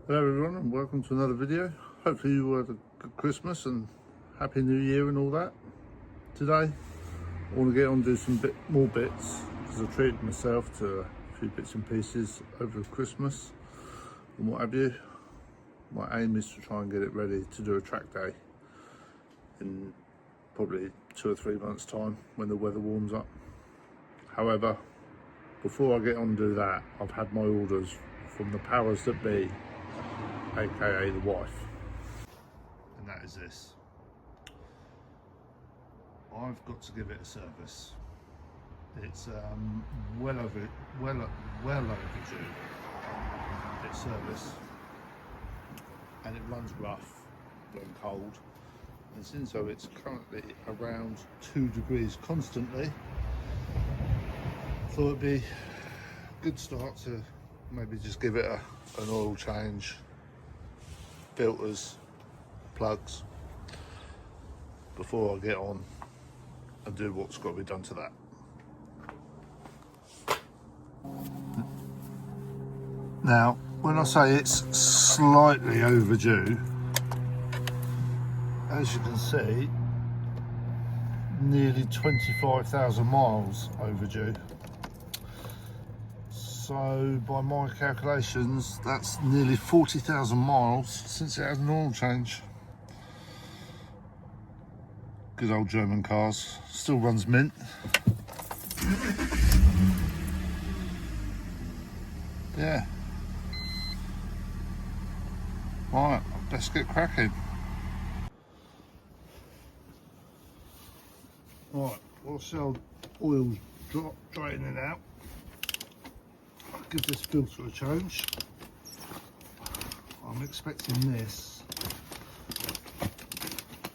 Hello everyone and welcome to another video. Hopefully you had a good Christmas and Happy New Year and all that. Today I want to get on and do some more bits because I treated myself to a few bits and pieces over Christmas and what have you. My aim is to try and get it ready to do a track day in probably 2 or 3 months time when the weather warms up. However, before I get on and do that, I've had my orders from the powers that be, aka the wife, and that is this. I've got to give it a service. It's well overdue its service, and it runs rough when cold, and since though it's currently around 2 degrees constantly, I thought it'd be a good start to maybe just give it an oil change, filters, plugs, before I get on and do what's got to be done to that. Now, when I say it's slightly overdue, as you can see, nearly 25,000 miles overdue. So by my calculations, that's nearly 40,000 miles since it had an oil change. Good old German cars, still runs mint. Yeah. Right, let's get cracking. Right, whilst the oil's draining out, I'll give this filter a change. I'm expecting this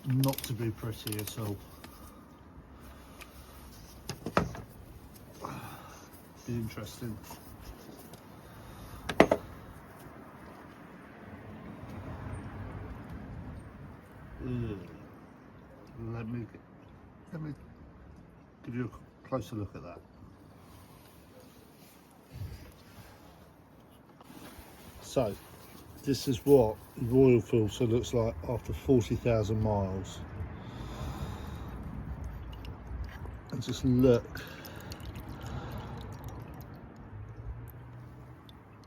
not to be pretty at all. Be interesting. Let me give you a closer look at that. So, this is what the oil filter looks like after 40,000 miles. And just look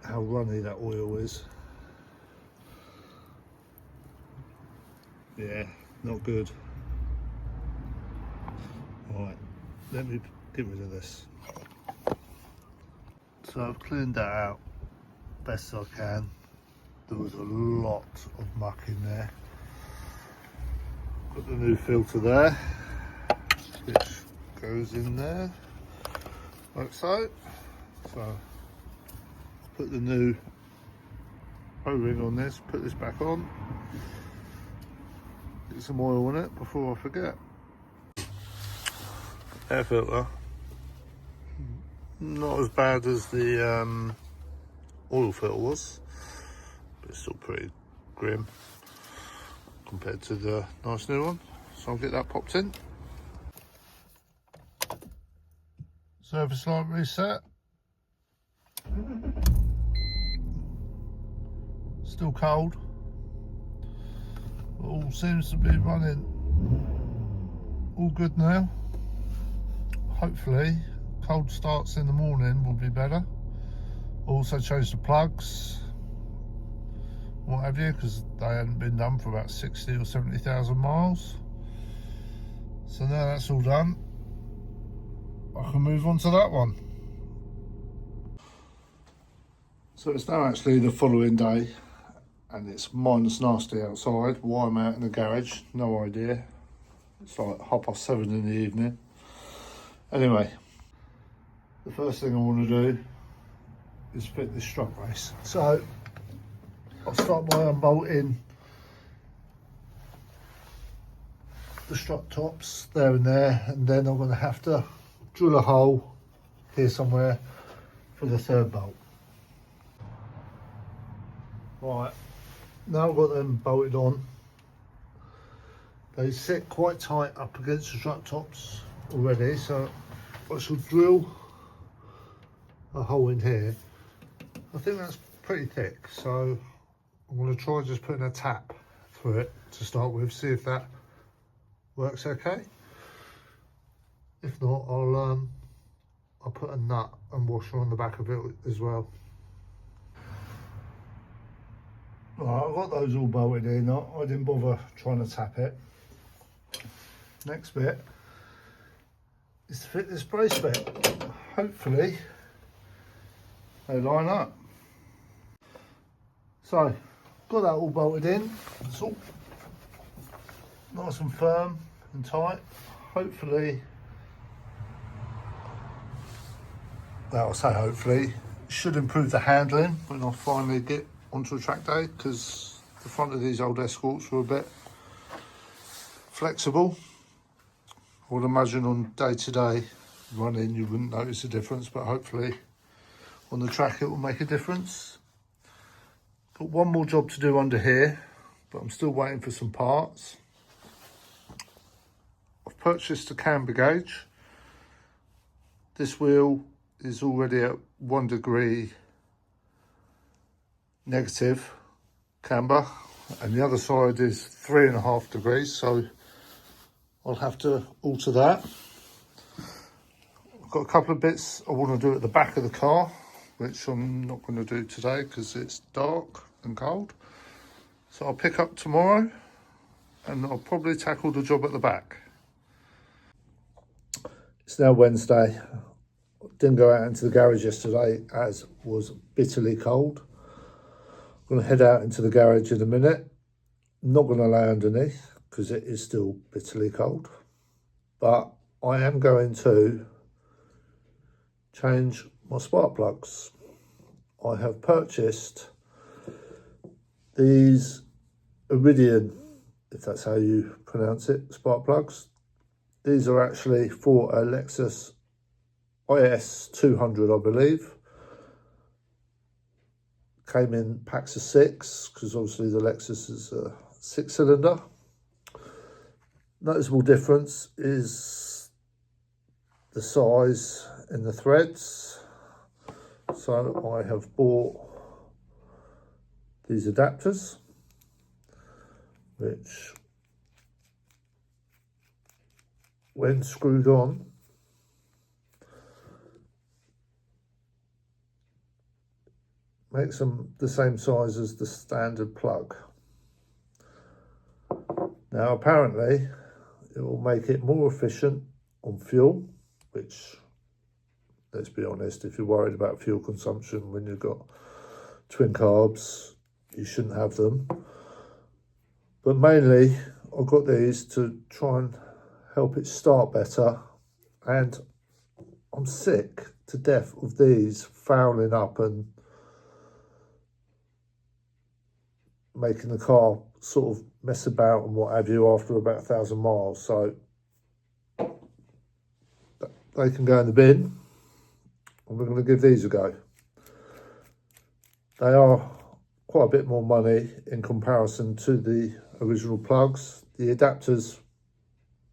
how runny that oil is. Yeah, not good. Right, let me get rid of this. So I've cleaned that out best I can. There was a lot of muck in there. Got the new filter there, which goes in there like so. So put the new O-ring on this, put this back on, get some oil on it before I forget. Air filter, not as bad as the oil filter was, but it's still pretty grim compared to the nice new one. So I'll get that popped in. Service light reset. Still cold. All seems to be running all good now. Hopefully cold starts in the morning will be better. Also changed the plugs, what have you, because they hadn't been done for about 60 or 70,000 miles. So now that's all done, I can move on to that one. So it's now actually the following day and it's minus nasty outside. Why I'm out in the garage, no idea. It's like 7:30 in the evening. Anyway, the first thing I want to do is fit this strut base. So I'll start by unbolting the strut tops there and there, and then I'm going to have to drill a hole here somewhere for the third bolt. Right, now I've got them bolted on. They sit quite tight up against the strut tops already, so I shall drill a hole in here. I think that's pretty thick, so I'm going to try just putting a tap through it to start with, see if that works okay. If not, I'll put a nut and washer on the back of it as well. Right, I've got those all bolted in. I didn't bother trying to tap it. Next bit is to fit this brace bit. Hopefully they line up. So, got that all bolted in. It's all nice and firm and tight. Hopefully, well, I'll say hopefully, should improve the handling when I finally get onto a track day, because the front of these old Escorts were a bit flexible. I would imagine on day-to-day running you wouldn't notice a difference, but hopefully on the track it will make a difference. Got one more job to do under here, but I'm still waiting for some parts. I've purchased a camber gauge. This wheel is already at 1 degree negative camber, and the other side is 3.5 degrees, so I'll have to alter that. I've got a couple of bits I want to do at the back of the car, which I'm not going to do today because it's dark and cold. So I'll pick up tomorrow and I'll probably tackle the job at the back. It's now Wednesday. Didn't go out into the garage yesterday as was bitterly cold. I'm going to head out into the garage in a minute. I'm not going to lay underneath because it is still bitterly cold, but I am going to change my spark plugs. I have purchased these Iridian, if that's how you pronounce it, spark plugs. These are actually for a Lexus IS 200, I believe. Came in packs of 6 because obviously the Lexus is a 6-cylinder. Noticeable difference is the size in the threads. So I have bought these adapters, which when screwed on makes them the same size as the standard plug. Now apparently it will make it more efficient on fuel, which, let's be honest, if you're worried about fuel consumption when you've got twin carbs, you shouldn't have them. But mainly I've got these to try and help it start better, and I'm sick to death of these fouling up and making the car sort of mess about and what have you after about 1,000 miles. So they can go in the bin, and we're going to give these a go. They are quite a bit more money in comparison to the original plugs. The adapters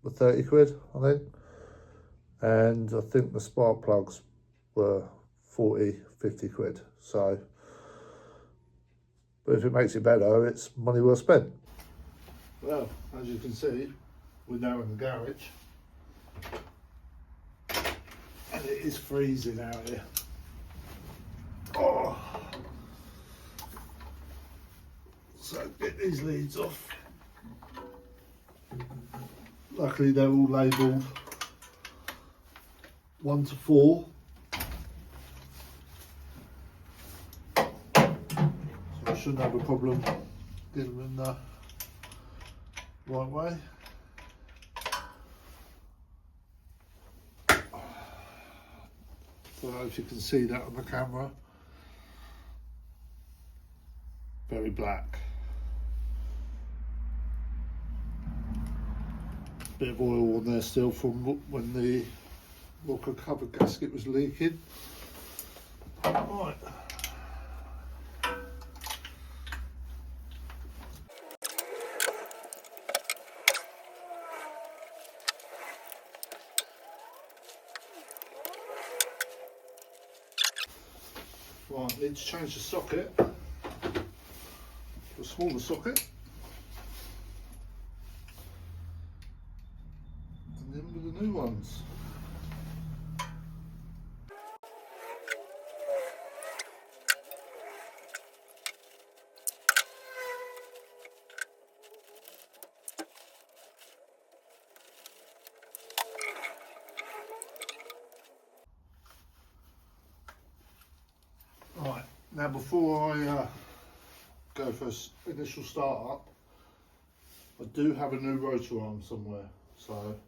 were 30 quid, I think, and I think the spark plugs were 40, 50 quid. So, but if it makes it better, it's money well spent. Well, as you can see, we're now in the garage, and it is freezing out here. Oh. So get these leads off. Luckily they're all labelled 1 to 4. So I shouldn't have a problem getting them in the right way. Don't know if you can see that on the camera. Very black. Bit of oil on there still from when the rocker covered gasket was leaking. Right. Right, need to change the socket. a smaller socket. And then with the new ones. Right, now before I go for initial start up, I do have a new rotor arm somewhere, so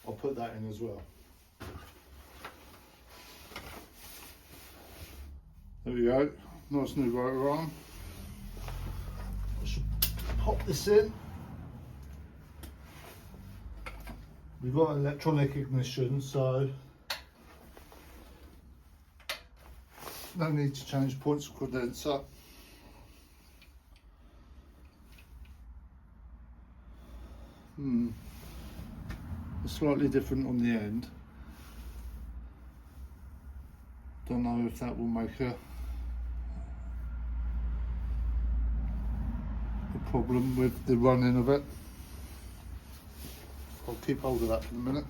I'll put that in as well. There we go, nice new rotor arm. I should pop this in. We've got an electronic ignition, so no need to change points of condenser. It's slightly different on the end. Don't know if that will make a problem with the running of it. I'll keep hold of that for a minute.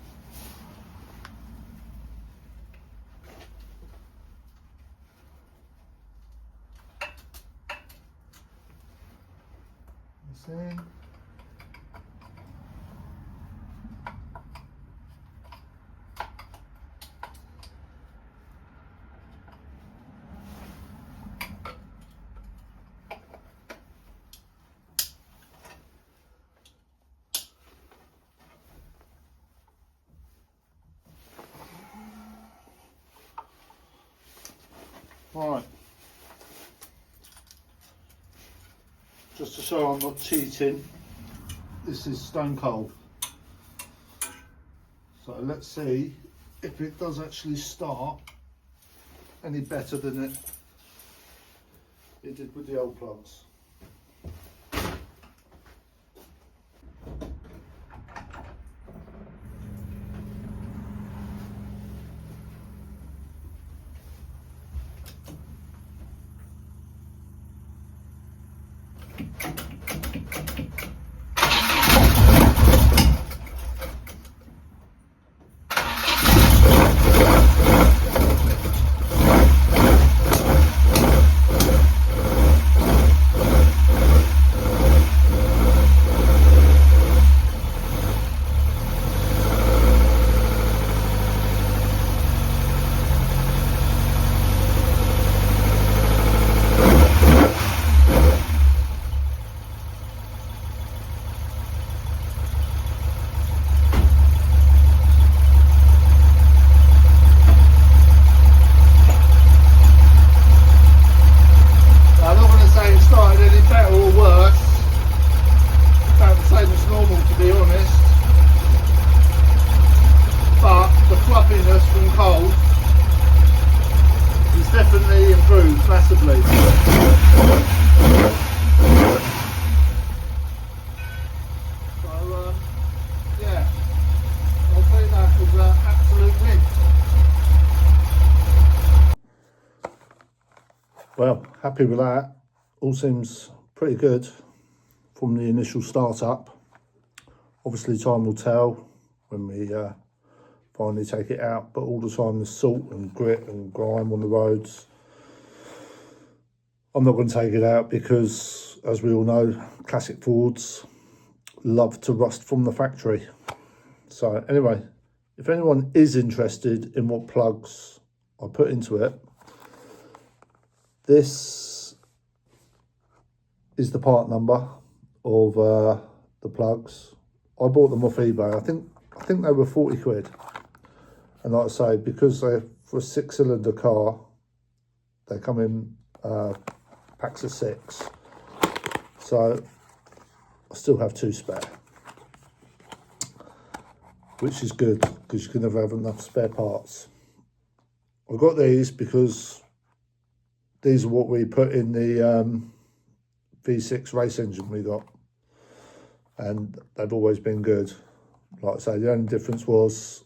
This in. Right, just to show I'm not cheating, this is stone cold. So let's see if it does actually start any better than it did with the old plugs. Massively. So, yeah, I'll take that as an absolute win. Well, happy with that. All seems pretty good from the initial startup. Obviously, time will tell when we finally take it out, but all the time there's salt and grit and grime on the roads. I'm not going to take it out because, as we all know, classic Fords love to rust from the factory. So anyway, if anyone is interested in what plugs I put into it, this is the part number of the plugs. I bought them off eBay. I think they were 40 quid. And like I say, because they're for a 6-cylinder car, they come in packs of 6. So I still have 2 spare, which is good because you can never have enough spare parts. I got these because these are what we put in the V6 race engine we got, and they've always been good. Like I say, the only difference was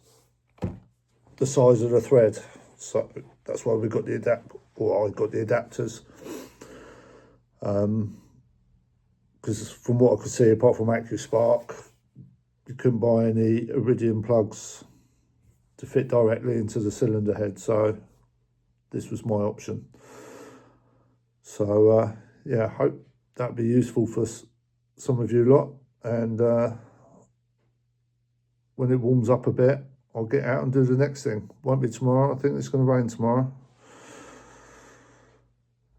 the size of the thread, so that's why we got the I got the adapters. because from what I could see, apart from AccuSpark, you couldn't buy any Iridium plugs to fit directly into the cylinder head, so this was my option. So yeah, I hope that'd be useful for some of you lot, and when it warms up a bit, I'll get out and do the next thing. Won't be tomorrow. I think it's going to rain tomorrow,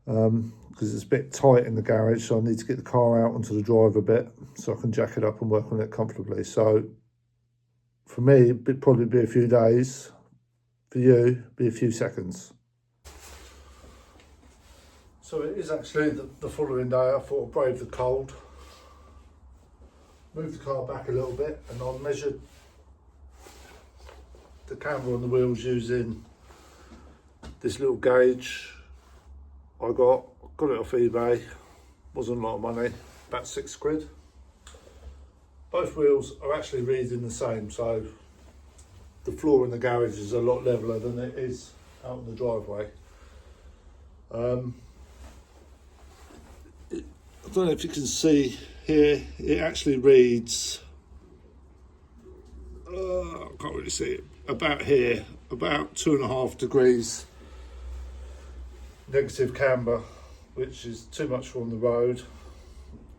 because it's a bit tight in the garage, so I need to get the car out onto the drive a bit so I can jack it up and work on it comfortably. So for me, it'd probably be a few days. For you, be a few seconds. So it is actually the following day. I thought I'd brave the cold, move the car back a little bit, and I measured the camber on the wheels using this little gauge I got it off eBay. Wasn't a lot of money, about £6. Both wheels are actually reading the same, so the floor in the garage is a lot leveler than it is out in the driveway. I don't know if you can see here, it actually reads, I can't really see it, about here, about 2.5 degrees negative camber, which is too much from the road.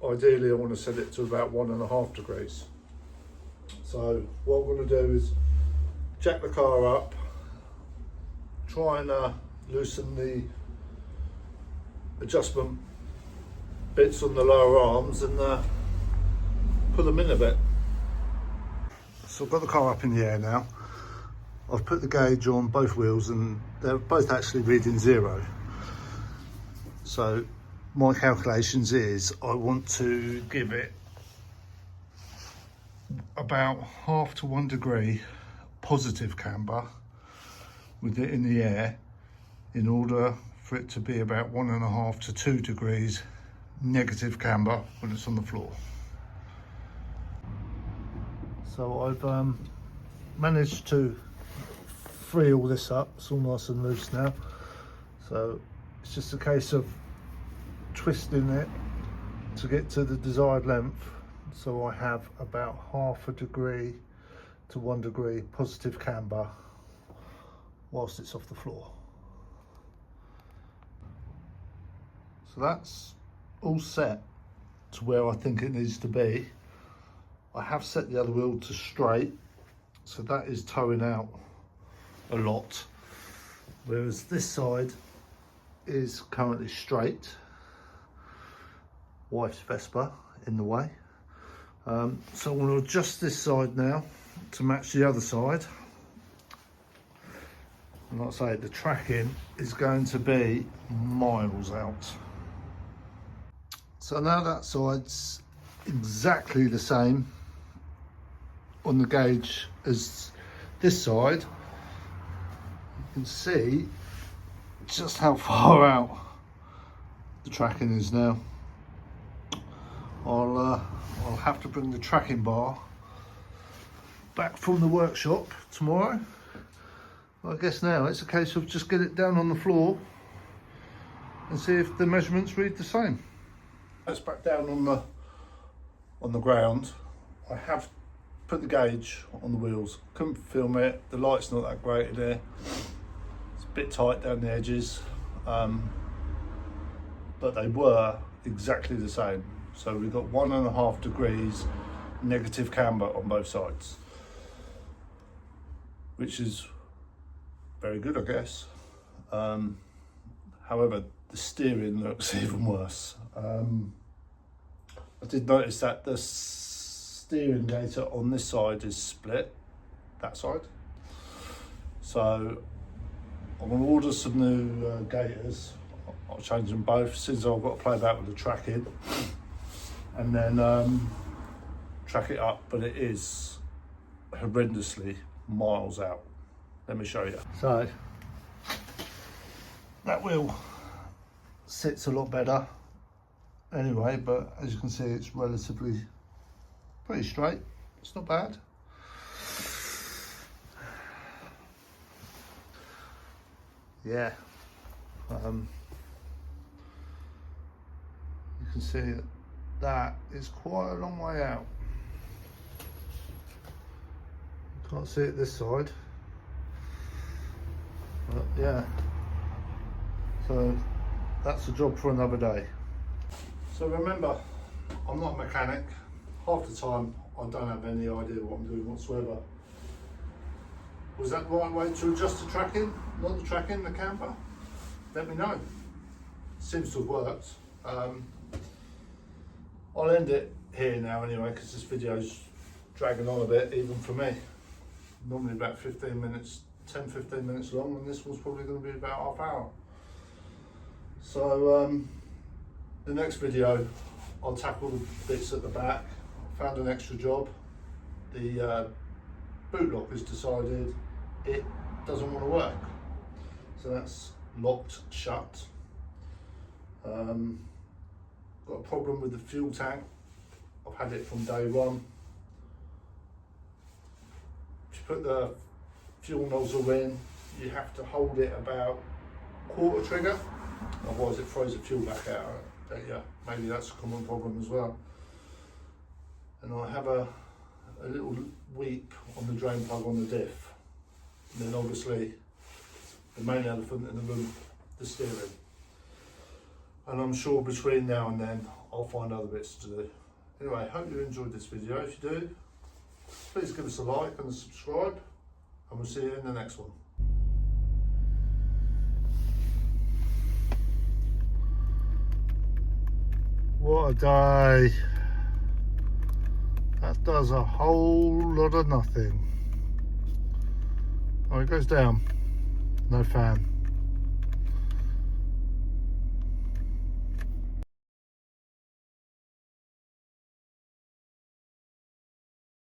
Ideally I want to set it to about 1.5 degrees. So what I'm going to do is jack the car up, try and loosen the adjustment bits on the lower arms and put them in a bit. So I've got the car up in the air now. I've put the gauge on both wheels and they're both actually reading 0. So my calculations is I want to give it about 0.5 to 1 degree positive camber with it in the air in order for it to be about 1.5 to 2 degrees negative camber when it's on the floor. So I've managed to free all this up. It's all nice and loose now. So it's just a case of twisting it to get to the desired length. So I have about 0.5 degree to 1 degree positive camber whilst it's off the floor. So that's all set to where I think it needs to be. I have set the other wheel to straight, so that is towing out a lot, whereas this side is currently straight. Wife's Vespa in the way. So I'm going to adjust this side now to match the other side. And like I say, the tracking is going to be miles out. So now that side's exactly the same on the gauge as this side. You can see just how far out the tracking is now. I'll have to bring the tracking bar back from the workshop tomorrow. I guess now it's a case of just get it down on the floor and see if the measurements read the same. It's back down on the ground. I have put the gauge on the wheels. Couldn't film it. The light's not that great in there. It's a bit tight down the edges, but they were exactly the same. So we've got 1.5 degrees negative camber on both sides, which is very good, I guess. However, the steering looks even worse. I did notice that the steering gaiter on this side is split, that side. So I'm going to order some new gaiters. I'll change them both since I've got to play about with the tracking, and then track it up, but it is horrendously miles out. Let me show you. So that wheel sits a lot better anyway, but as you can see, it's relatively pretty straight. It's not bad. Yeah, you can see that that is quite a long way out. Can't see it this side, but yeah, so that's a job for another day. So remember, I'm not a mechanic. Half the time I don't have any idea what I'm doing whatsoever. Was that the right way to adjust the tracking? Not the tracking, the camber? Let me know. Seems to have worked. I'll end it here now anyway, because this video's dragging on a bit, even for me. Normally about 15 minutes, 10-15 minutes long, and this one's probably going to be about half hour. So the next video I'll tackle the bits at the back. Found an extra job. The boot lock has decided it doesn't want to work, so that's locked shut. Got a problem with the fuel tank. I've had it from day one. To put the fuel nozzle in, you have to hold it about quarter trigger, otherwise it throws the fuel back out. Yeah, maybe that's a common problem as well. And I have a little weep on the drain plug on the diff. And then obviously the main elephant in the room, the steering. And I'm sure between now and then I'll find other bits to do. Anyway, hope you enjoyed this video. If you do, please give us a like and a subscribe, and we'll see you in the next one. What a day. That does a whole lot of nothing. Oh, it goes down. No fan.